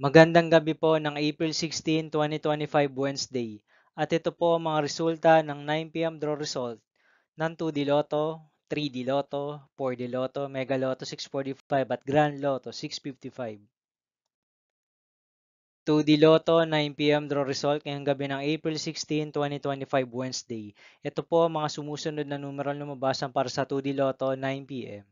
Magandang gabi po ng April 16, 2025 Wednesday. At ito po ang mga resulta ng 9 p.m. draw result ng 2D Lotto, 3D Lotto, 4D Lotto, Mega Lotto 645 at Grand Lotto 655. 2D Lotto 9 p.m. draw result ngayong gabi ng April 16, 2025 Wednesday. Ito po ang mga sumusunod na numeral lumabasan para sa 2D Lotto 9 p.m.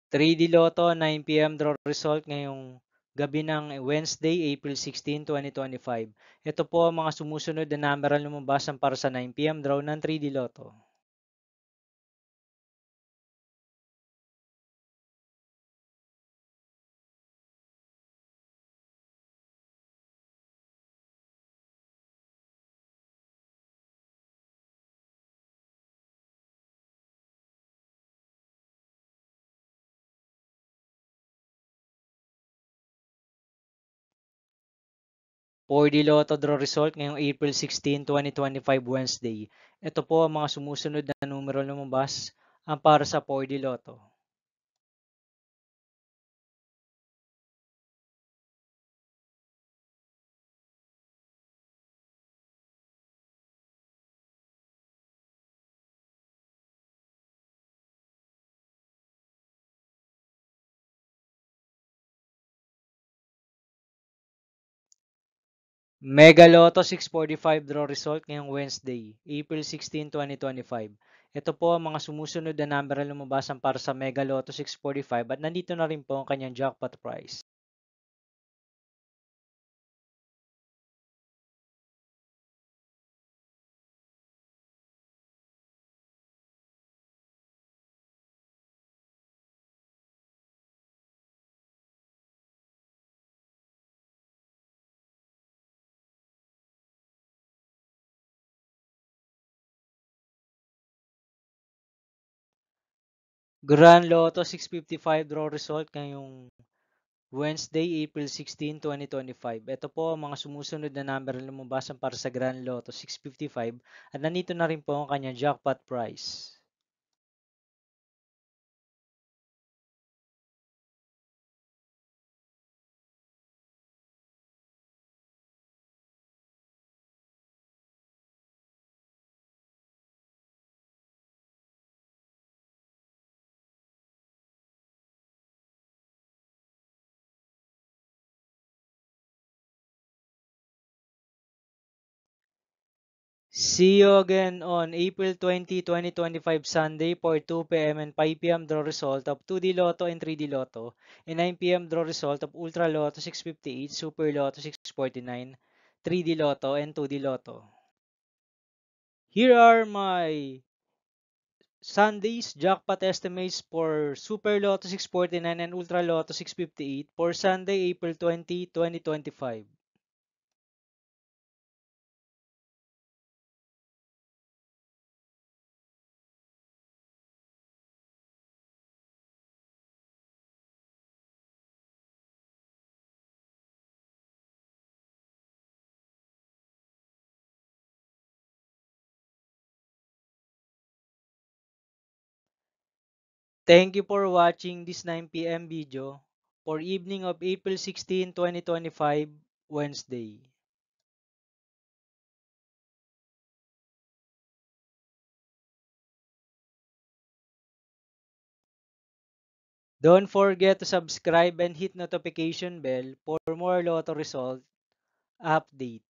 3D Lotto 9 p.m. draw result ngayong gabi ng Wednesday, April 16, 2025. Ito po ang mga sumusunod na numeral lumabasan para sa 9 p.m. draw ng 3D Lotto. 4D Lotto draw result ngayong April 16, 2025 Wednesday. Ito po ang mga sumusunod na numeral lumabas ang para sa 4D Lotto. 'Mega Lotto 645 draw result ngayong Wednesday, April 16, 2025. Ito po ang mga sumusunod na numeral lumabasan para sa Mega Lotto 645 at nandito na rin po ang kanyang jackpot price. Grand Lotto 655 draw result ngayong Wednesday, April 16, 2025. Ito po ang mga sumusunod na numeral lumabasan para sa Grand Lotto 655 at nandito na rin po ang kanyang jackpot price. See you again on April 20, 2025 Sunday for 2 p.m. and 5 p.m. draw result of 2D Lotto and 3D Lotto and 9 p.m. draw result of Ultra Lotto 658, Super Lotto 649, 3D Lotto and 2D Lotto. Here are my Sunday's jackpot estimates for Super Lotto 649 and Ultra Lotto 658 for Sunday, April 20, 2025. Thank you for watching this 9 p.m. video for evening of April 16, 2025, Wednesday. Don't forget to subscribe and hit notification bell for more Lotto result update.